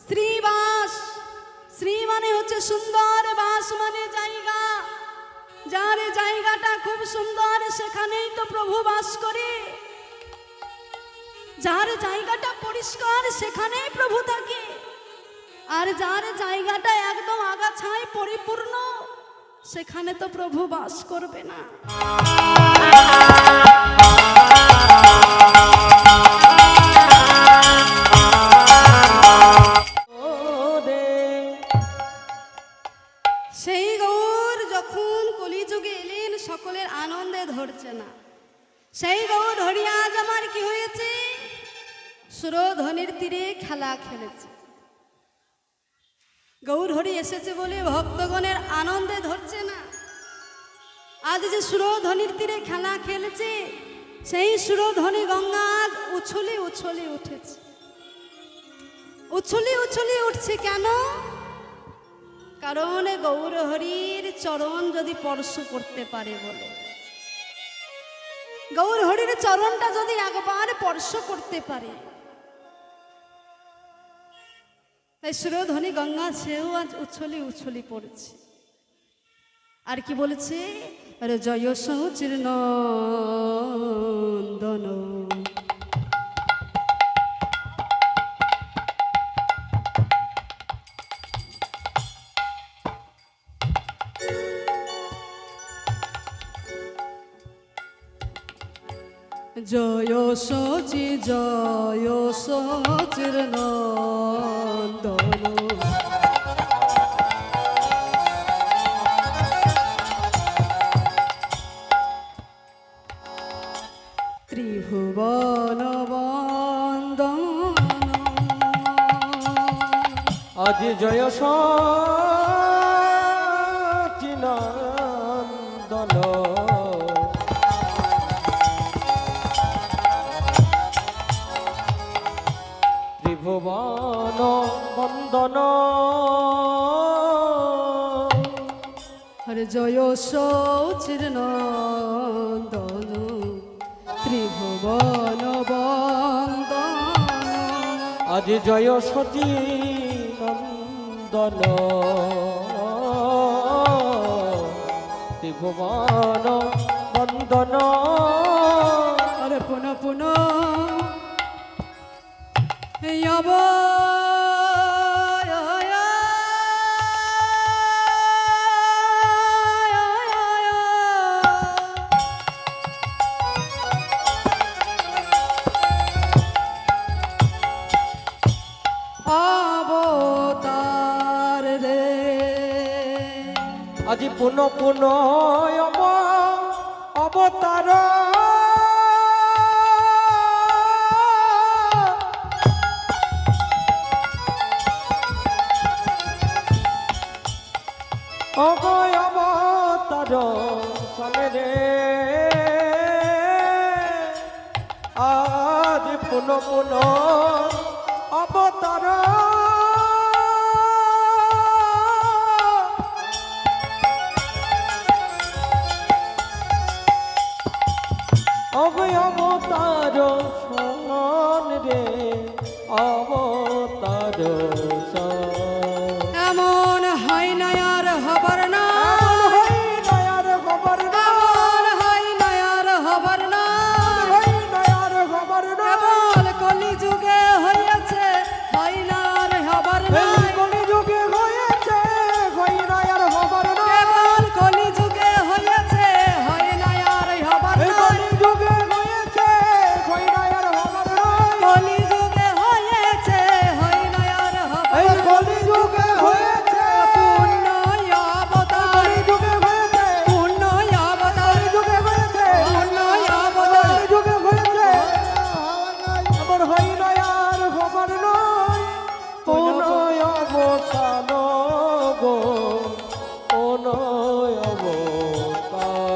শ্রীবাস, শ্রী মানে হচ্ছে সুন্দর, বাস মানে জায়গা। যার জায়গাটা খুব সুন্দর সেখানেই তো প্রভু বাস করে। যার জায়গাটা পরিষ্কার সেখানেই প্রভু থাকে। আর যার জায়গাটা একদম আগাছায় পরিপূর্ণ সেখানে তো প্রভু বাস করবে না। সেই গৌর যখন কলিযুগে এলেন সকলের আনন্দে ধরছে না। সেই গৌর হরি আজ আমার কি হয়েছে, সুরধ্বনির তীরে খেলা খেলেছে। গৌর হরি এসেছে বলে ভক্তগণের আনন্দে ধরছে না। আজ যে সুরধ্বনির তীরে খেলা খেলেছে সেই সুরধ্বনি গঙ্গা উছলে উছলে উঠেছে। উছলে উছলে উঠছে কেন? কারণ গৌর হরির চরণ যদি স্পর্শ করতে পারে বলে। গৌর হরির চরণটা যদি একবার স্পর্শ করতে পারে, তাই সুরধ্বনি গঙ্গা সেও আজ উছলি উছলি পড়ছে। আর কি বলেছে, আরে জয় সচির নন্দন, জয় সচি জয় সচির নন্দন, ত্রিভুবন বন্দন। আজ জয় সচি নন্দন, ত্রিভুবন বন্দন। হরে জয় সচির নন্দন, ত্রিভুবন বন্দন। আজ জয় সচি নন্দন, ত্রিভুবন বন্দন। আরে পুনঃ পুনঃ আব অবতার রে, আজি পুনঃ পুনঃ অবতার। অবয় অবতার সনে রে, আজ পুনঃ পুনঃ অবতার। অবয় অবতার সন রে, অবতার সন। এমন হয় না আর হবার না, এমন হয় না আর হবার না। কেবল কলিযুগে হইয়াছে, হয় না আর হবার না। কেবল কলিযুগে হইয়াছে, হয় না আর হবার না। কলিযুগে হয়েছে, হয় না আর হবার না। পূর্ণ অবতার, পূর্ণ অবতার, পূর্ণ অবতার।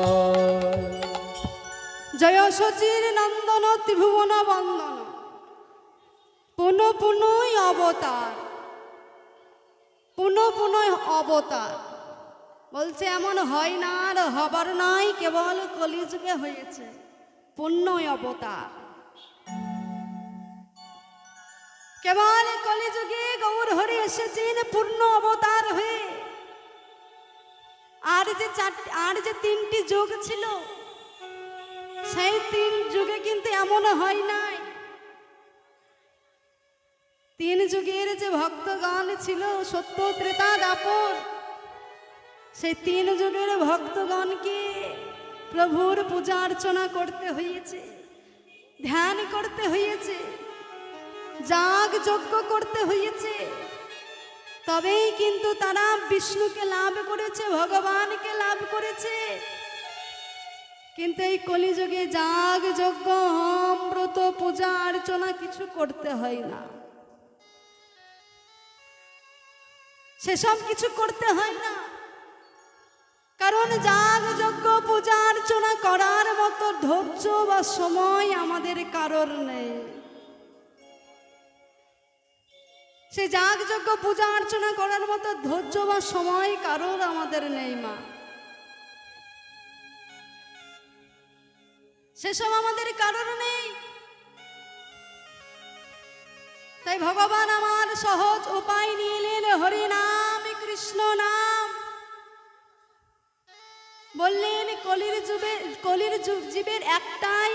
জয় সচির নন্দন, ত্রিভুবন বন্দন। পুনঃ পুনঃ অবতার, পুনঃ পুনঃ অবতার বলছে। এমন হয় না আর হবার নাই, কেবল কলিযুগে হয়েছে পূর্ণ অবতার। কেবল কলিযুগে গৌর হরি এসেছেন পূর্ণ অবতার হয়ে। আর যে তিনটি যুগ ছিল, সেই তিন যুগে কিন্তু এমন হয় নাই। তিন যুগের যে ভক্তগণ ছিল, সত্য ত্রেতা দাপর, সেই তিন যুগের ভক্তগণকে প্রভুর পূজা অর্চনা করতে হয়েছে, ধ্যান করতে হয়েছে, যাগ যজ্ঞ করতে হয়েছে। তবেই কিন্তু তারা বিষ্ণুকে লাভ করেছে, ভগবানকে লাভ করেছে। কিন্তু এই কলিযুগে যাগ যজ্ঞ হোম ব্রত পূজা অর্চনা কিছু করতে হয় না, সেসব কিছু করতে হয় না। কারণ যাগ যজ্ঞ পূজা অর্চনা করার মতো ধৈর্য বা সময় আমাদের কারোর নেই। সে যাগ যজ্ঞ পূজা অর্চনা করার মতো ধৈর্য বা সময় কারোর আমাদের নেই মা, সেসব আমাদের কারোর নেই। তাই ভগবান আমার সহজ উপায় নিয়ে এলেন, হরি নাম কৃষ্ণ নাম। বললেন কলির জীবের একটাই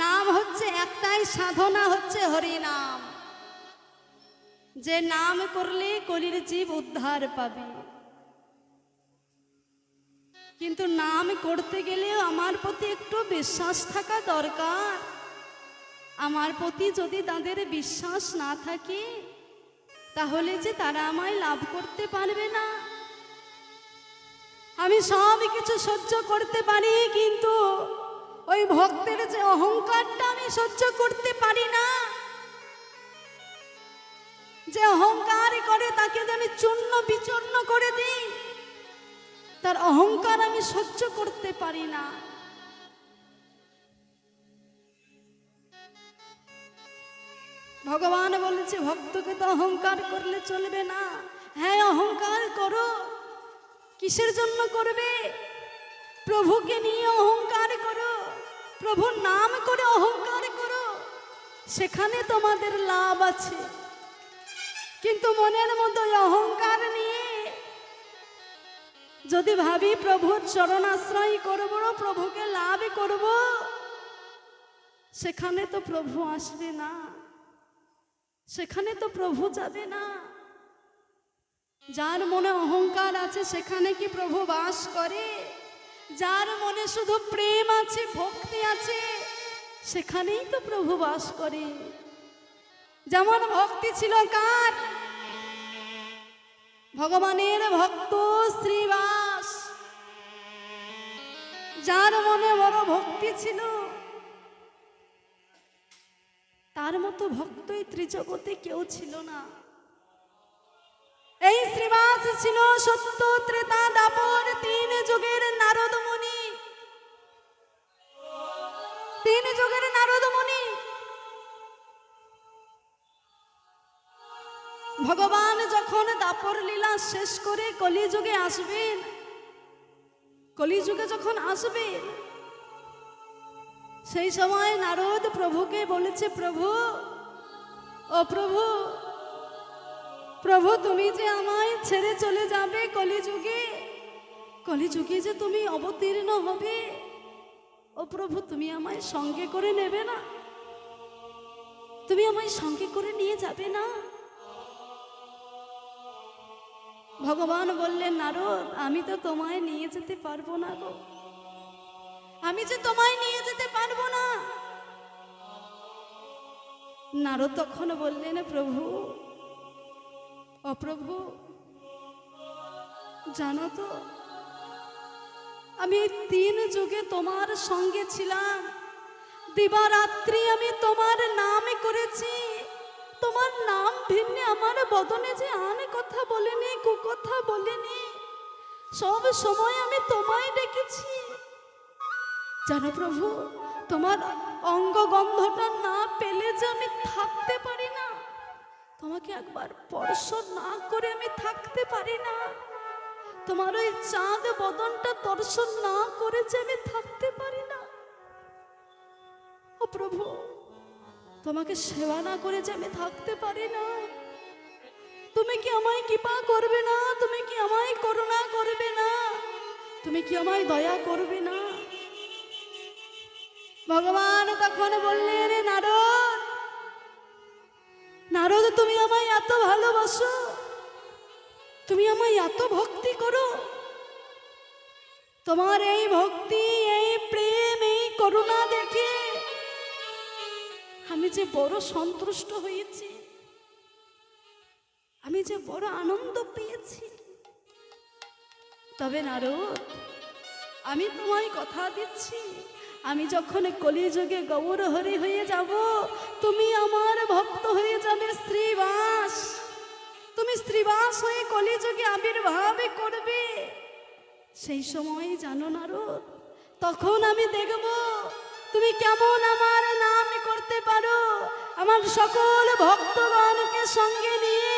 নাম হচ্ছে, একটাই সাধনা হচ্ছে হরি নাম। যে নাম করলে কলির জীব উদ্ধার পাবে। কিন্তু নাম করতে গেলেও আমার প্রতি একটু বিশ্বাস থাকা দরকার। আমার প্রতি যদি তাদের বিশ্বাস না থাকে, তাহলে যে তারা আমায় লাভ করতে পারবে না। আমি সব কিছু সহ্য করতে পারি, কিন্তু ওই ভক্তের যে অহংকারটা আমি সহ্য করতে পারি না। যে অহংকার করে তাকে যে আমি চূর্ণ বিচূর্ণ করে দিই, তার অহংকার আমি সহ্য করতে পারি না। ভগবান বলেছে ভক্তকে তো অহংকার করলে চলবে না। হ্যাঁ, অহংকার করো। কিসের জন্য করবে? প্রভুকে নিয়ে অহংকার করো, প্রভুর নাম করে অহংকার করো, সেখানে তোমাদের লাভ আছে। কিন্তু মনের মতো অহংকার নিয়ে যদি ভাবি প্রভুর চরণ আশ্রয় করব, প্রভুকে লাভ করব, সেখানে তো প্রভু আসবে না, সেখানে তো প্রভু যাবে না। যার মনে অহংকার আছে সেখানে কি প্রভু বাস করে? যার মনে শুধু প্রেম আছে, ভক্তি আছে, সেখানেই তো প্রভু বাস করে। যেমন ভক্তি ছিল কার? ভগবানের ভক্ত শ্রীবাস, যার মনে বড় ভক্তি ছিল, তার মতো ভক্ত এই ত্রিজগতে কেউ ছিল না। এই শ্রীবাস ছিল সত্য ত্রেতা দাপর তিন যুগের নারদ মুনি। তিন যুগের নারদ মুনি। ভগবান যখন দাপর লীলা শেষ করে কলিযুগে আসবেন, কলিযুগে যখন আসবেন, সেই সময় নারদ প্রভুকে বলেছে, প্রভু, ও প্রভু, প্রভু তুমি যে আমায় ছেড়ে চলে যাবে কলিযুগে, কলিযুগে যে তুমি অবতীর্ণ হবে, ও প্রভু তুমি আমায় সঙ্গে করে নেবে না? তুমি আমায় সঙ্গে করে নিয়ে যাবে না? ভগবান বললেন, নারদ, আমি তো তোমায় নিয়ে যেতে পারবো না গো, আমি যে তোমায় নিয়ে যেতে পারবো না। নারদ তখন বললেন, প্রভু, ও প্রভু, জানো তো আমি তিন যুগে তোমার সঙ্গে ছিলাম, দিবারাত্রি আমি তোমার নামে করেছি, তোমার নাম ভিন্নে আমার বদনে যে আনে কথা বলেনি, কুকথা বলেনি, সব সময় আমি তোমায় ডেকেছি। জানো প্রভু, তোমার অঙ্গ গন্ধটা না পেলে যে আমি থাকতে পারি না, তোমাকে একবার স্পর্শ না করে আমি থাকতে পারি না, তোমার ওই চাঁদ বদনটা দর্শন না করে যে আমি থাকতে পারি না। ও প্রভু, তোমাকে সেবা না করে যে আমি থাকতে পারি না। তুমি কি আমায় কৃপা করবে না? তুমি কি আমায় করুণা করবে না? তুমি কি আমায় দয়া করবে না? ভগবান তখন বললেন, নারদ, নারদ, তুমি আমায় এত ভালোবাসো, তুমি আমায় এত ভক্তি করো, তোমার এই ভক্তি, এই প্রেম, এই করুণা দেখে আমি যে বড় সন্তুষ্ট হয়েছি, আমি যে বড় আনন্দ পেয়েছি। তবে নারদ, আমি তোমায় কথা দিচ্ছি, আমি যখন কলিযুগে গৌরহরি হয়ে যাব, তুমি আমার ভক্ত হয়ে যাবে শ্রীবাস। তুমি শ্রীবাস হয়ে কলিযুগে আবির্ভাব করবে। সেই সময় জানো নারদ, তখন আমি দেখব তুমি কেমন আমার নাম করতে পারো। আমার সকল ভক্তগণকে সঙ্গে নিয়ে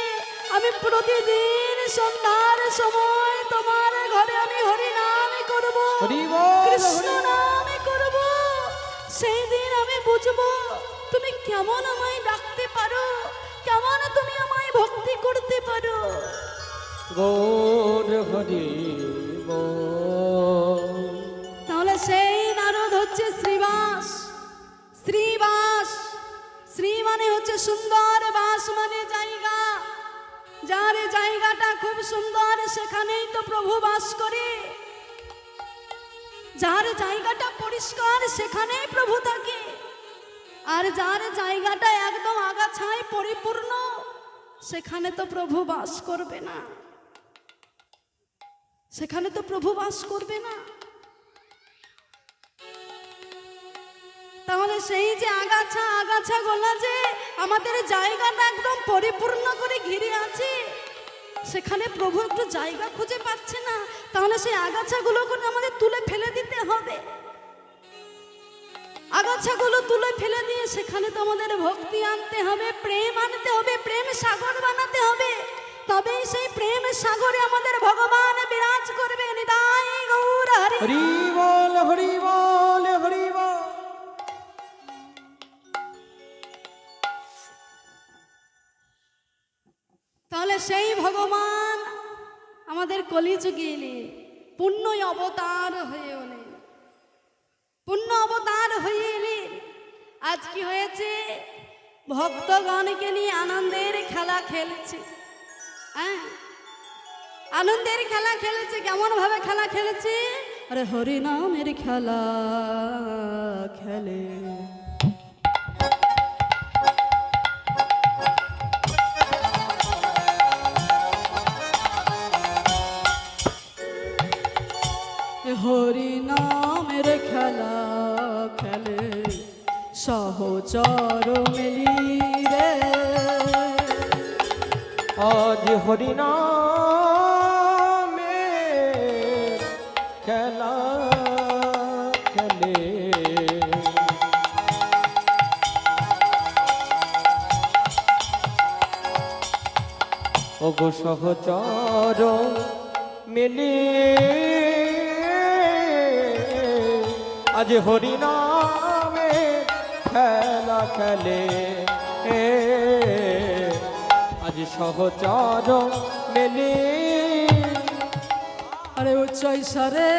আমি প্রতিদিন সন্ধ্যার সময় তোমার ঘরে আমি হরি নাম করব, হরি বল, কৃষ্ণ হরি বল। নাম করব। সেই দিন আমি বুঝবো তুমি কেমন আমায় ডাকতে পারো, কেমন তুমি আমায় ভক্তি করতে পারো। গৌর হরি বল। তাহলে সেই নারদ হচ্ছে শ্রীবাস। শ্রীবাস, শ্রী মানে হচ্ছে সুন্দর, বাস মানে জায়গা। যার জায়গাটা খুব সুন্দর সেখানেই তো প্রভু বাস করে। যার জায়গাটা পরিষ্কার সেখানেই প্রভু থাকে। আর যার জায়গাটা একদম আগাছায় পরিপূর্ণ সেখানে তো প্রভু বাস করবে না, সেখানে তো প্রভু বাস করবে না। তাহলে সেই যে আগাছা, আগাছা গোলা যে আমাদের জায়গাটা একদম পরিপূর্ণ করে ঘিরে আছে, সেখানে প্রভু একটু জায়গা খুঁজে পাচ্ছে না। তাহলে সেই আগাছাগুলো করে আমাদের তুলে ফেলে দিতে হবে। আগাছাগুলো তুলে ফেলে দিয়ে সেখানে তো আমাদের ভক্তি আনতে হবে, প্রেম আনতে হবে, প্রেম সাগর বানাতে হবে। তবেই সেই প্রেম সাগরে আমাদের ভগবান বিরাজ করবে। নিতাই গৌর হরি। হরি বল, হরি বল, হরি বল। তাহলে সেই ভগবান আমাদের কলিযুগে এলেন, পূর্ণ অবতার হয়ে এলেন, পূর্ণ অবতার হয়ে এলেন। আজ কি হয়েছে? ভক্তগণকে নিয়ে আনন্দের খেলা খেলেছে। হ্যাঁ, আনন্দের খেলা খেলেছে। কেমন ভাবে খেলা খেলেছে? আরে হরি নামের খেলা খেলে। হরি নামের খেলা খেলে সহচর মেলি রে। আজ হরি নামে খেলা খেলে। ওগো সহচর মিলি আজ হরি নামে খেলা খেলে। আজ সহচর মিলি। আরে উচ্চ স্বরে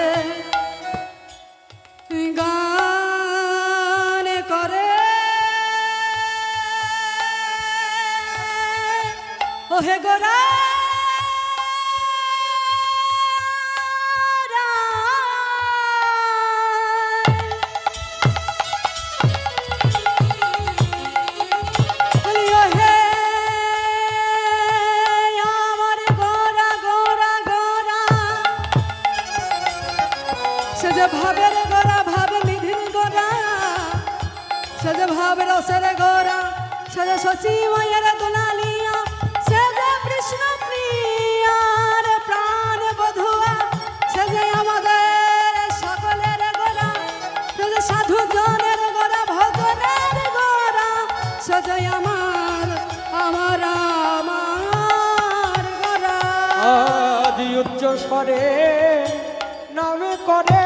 গান করে ওহে গোরা ভাবের গোরা, ভাব নিধির গোরা, সে যে ভাব রসের গোরা, সে যে শচী মায়ের দুলালিয়া, সে যে কৃষ্ণ প্রিয়ার প্রাণ বধুয়া, সে যে আমাদের সকলের গোরা, সে যে সাধু জনের গোরা, ভগনের গোরা, সে যে আমার আমার আমার গোরা। আজ উচ্চ স্বরে নামে করে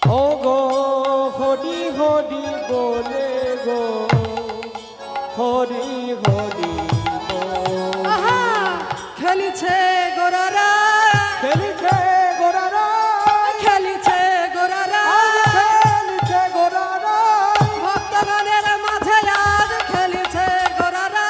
ও গো হরি হরি বলে গো হরি হরি বল। আহা খেলিছে গোরারা খেলিছে গোরারা খেলিছে গোরারা খেলিছে গোরারা ভক্তগণের মাঝে আজ খেলিছে গোরারা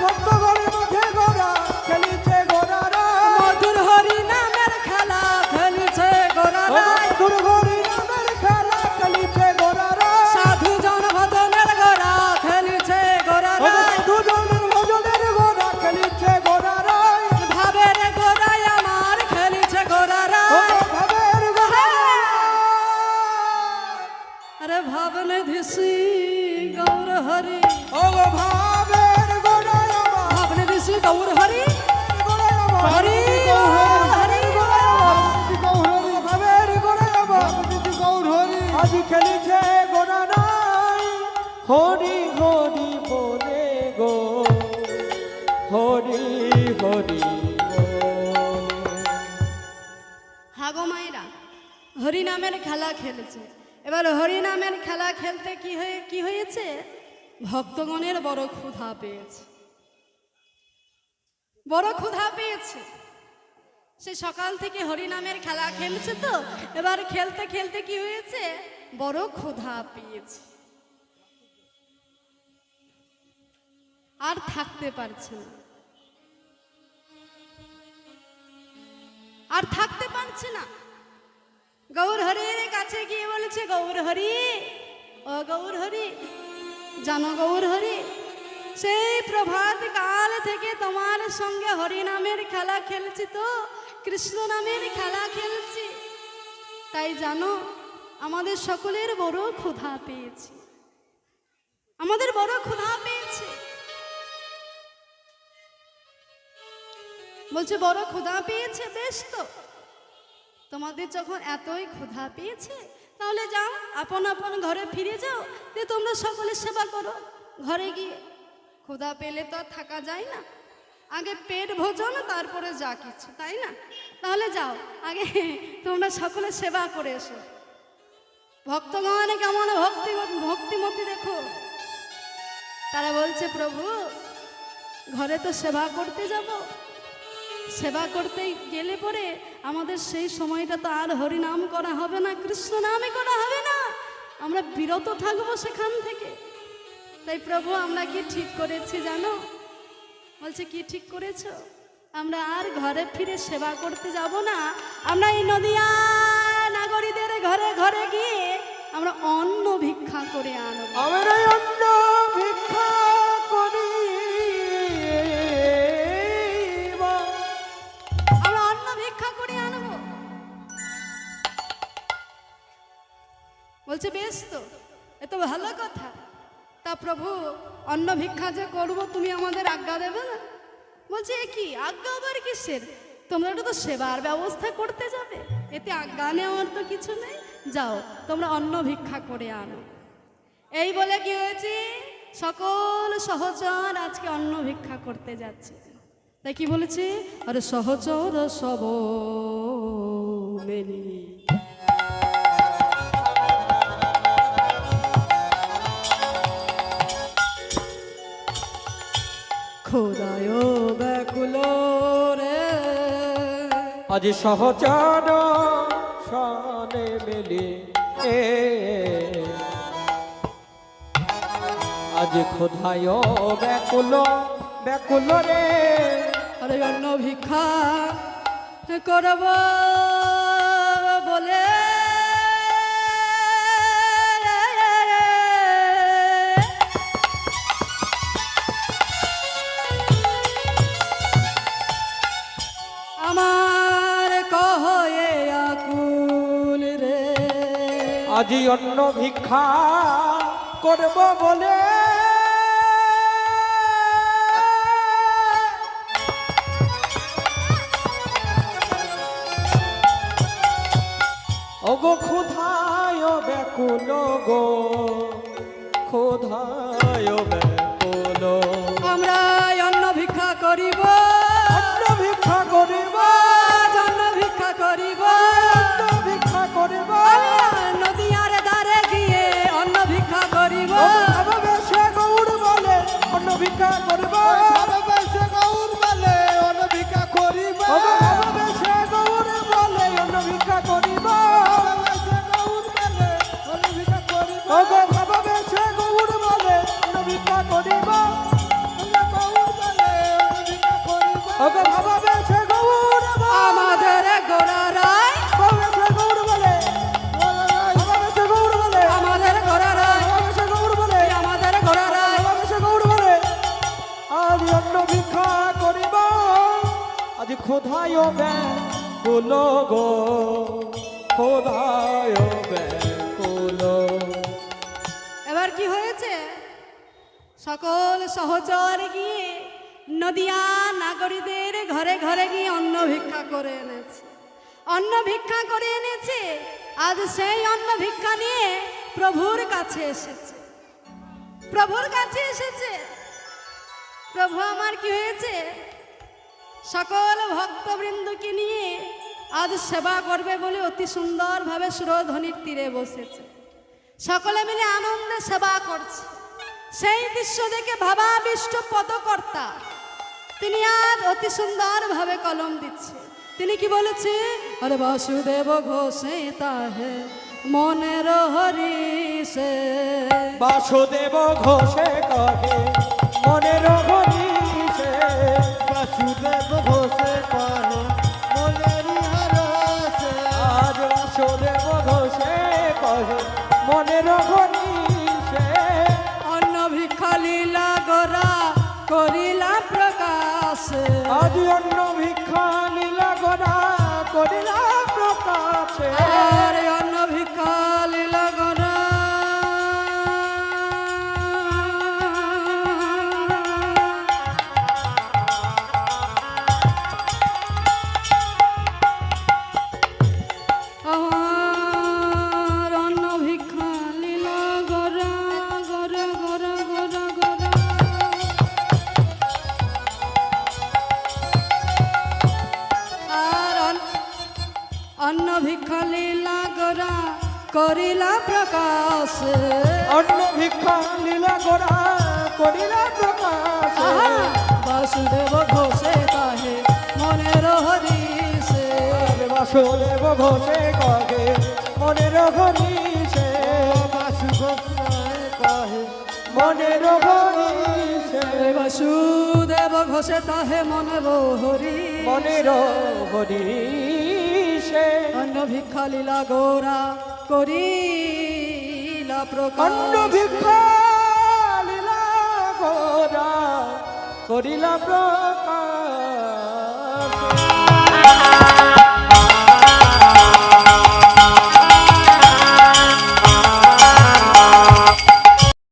ভক্তগণের মাঝে গোরা খেলিছে গোরারা মধুর হরি নামের খেলা খেলিছে গোরারা মধুর হরি নামের খেলা খেলিছে গোরারা সাধু জন ভজনের গোরা খেলিছে গোরারা দুজনের ভজনের গোরা খেলিছে গোরারা ভাবের গোরাই আমার খেলিছে গোরারা ভাবের গোরা আরে ভাবনে ধিসি গৌর হরি ও গো ভাবের গোরা আমার ভাবনে ধিসি গৌর হরি গোরা আমার হরি হরি ভাবের গোরা আমার আজ খেলিছে গোরা নাই হরি হরি বলে গো হরি হরি বলে। হাগো মায়েরা হরি নামের খেলা খেলেছে। এবার হরি নামের খেলা খেলতে কি হয়েছে ভক্তগণের বড় ক্ষুধা পেয়েছে, বড় ক্ষুধা পেয়েছে। সে সকাল থেকে হরি নামের খেলা খেলছে, তো এবার খেলতে খেলতে কি হয়েছে বড় ক্ষুধা পেয়েছে, আর থাকতে পারছে না, আর থাকতে পারছে না। গৌর হরির কাছে গিয়ে বলেছে, গৌর হরি ও গৌর হরি, জানো গৌর হরি, সেই প্রভাত কাল থেকে তোমার সঙ্গে হরি নামের খেলা খেলছি, তো কৃষ্ণ নামের খেলা খেলছি, তাই জানো আমাদের সকলের বড় ক্ষুধা পেয়েছে, আমাদের বড় ক্ষুধা পেয়েছে। বলছে বড় ক্ষুধা পেয়েছে, বেশ, তো তোমাদের যখন এতই ক্ষুধা পেয়েছে তাহলে যাও আপন আপন ঘরে ফিরে যাও, যে তোমরা সকলে সেবা করো ঘরে গিয়ে। ক্ষুধা পেলে তো আর থাকা যায় না, আগে পেট ভোজন তারপরে যা কিছু, তাই না? তাহলে যাও আগে তোমরা সকলে সেবা করে এসো। ভক্তগণ কেমন ভক্তিমতী দেখো, তারা বলছে প্রভু ঘরে তো সেবা করতে যাব, সেবা করতে গেলে পরে আমাদের সেই সময়টা তো আর হরিনাম করা হবে না, কৃষ্ণ নামে করা হবে না, আমরা বিরত থাকবো সেখান থেকে। তাই প্রভু আমরা কি ঠিক করেছি জানো? বলছে কি ঠিক করেছ? আমরা আর ঘরে ফিরে সেবা করতে যাব না, আমরা এই নদিয়া নাগরীদের ঘরে ঘরে গিয়ে আমরা অন্ন ভিক্ষা করে আনবো। আমরা অন্ন ভিক্ষা করি, আমরা অন্ন ভিক্ষা করে আনবো। বলছে বেশ, তো এ তো ভালো কথা, তা প্রভু অন্ন ভিক্ষা যে করবো তুমি আমাদের আজ্ঞা দেবে না? বলছে এ কি আজ্ঞা, আবার কিসের? তোমরা তো সেবার ব্যবস্থা করতে যাবে, এতে আজ্ঞা নেওয়ার তো কিছু নেই, যাও তোমরা অন্ন ভিক্ষা করে আনো। এই বলে কি হয়েছে, সকল সহচর আজকে অন্ন ভিক্ষা করতে যাচ্ছে। তাই কি বলেছে, আরে সহচর সব মেলি খোদায় ব্যাকুল রে, আজ সহচর সনে মেলে আজ খোদায় ব্যাকুল ব্যাকুল রে, আরে অন্ন ভিক্ষা করব বলে আমার কহে আকুল রে, আজি অন্ন ভিক্ষা করব বলে ওগো ক্ষুধায় ব্যাকুল গো, ক্ষুধায় ব্যাকুল, আমরা অন্ন ভিক্ষা করিব, অন্ন ভিক্ষা করিব, অন্ন ভিক্ষা করিব, অন্ন ভিক্ষা করিব, নদী কোথায় ব্যাকুল গো কোথায় ব্যাকুল এবার কি হয়েছে, সকল সহচর গিয়ে নদিয়া নাগরীদের ঘরে ঘরে গিয়ে অন্ন ভিক্ষা করে এনেছে। অন্ন ভিক্ষা করে এনেছে, আজ সেই অন্ন ভিক্ষা নিয়ে প্রভুর কাছে এসেছে। প্রভুর কাছে এসেছে। প্রভু আমার কি হয়েছে, সকল ভক্তবৃন্দকে নিয়ে আজ সেবা করবে বলে অতি সুন্দরভাবে সুরধ্বনির তীরে বসেছে। সকলে মিলে আনন্দে সেবা করছে। সেই দৃশ্য দেখে ভাবাবিষ্ট পদকর্তা তিনি আজ অতি সুন্দরভাবে কলম দিচ্ছে। তিনি কি বলেছে, আরে বাসুদেব ঘোষে তাহে মনের হরিষে। বাসুদেব ঘোষে কহে মনের হরিষে। বাসুদেব ঘোষে কহে মনের হরিষে। আজ বাসুদেব ঘোষে কহে মনের হরিষে। অন্ন ভিক্ষা লীলা গোরা করিলা প্রকাশ। আজ অন্ন ভিক্ষা লীলা গোরা করিলা প্রকাশে। আর অন্ন ভিক্ষা লীলা গোরা আমার অন্ন ভিক্ষা লীলা গোরা গোরা গোরা গোরা গোরা। আর অন্ন ভিক্ষা লীলা গোরা করিলা প্রকাশ। অন্ন ভিক্ষা লীলা গোরা করিলা প্রকাশ। আহা, বাসুদেব ঘোষে তাহে মনের হরিষে। বাসুদেব ঘোষে কহে মনের হরিষে। কহে মনের হরিষে। বাসুদেব ঘোষে তাহে মনের হরি মনের হরিষে। অন্ন ভিক্ষা লীলা গোরা করিলা প্রকাশ। অন্ন ভিক্ষা লীলা গোরা করিলা প্রকাশ।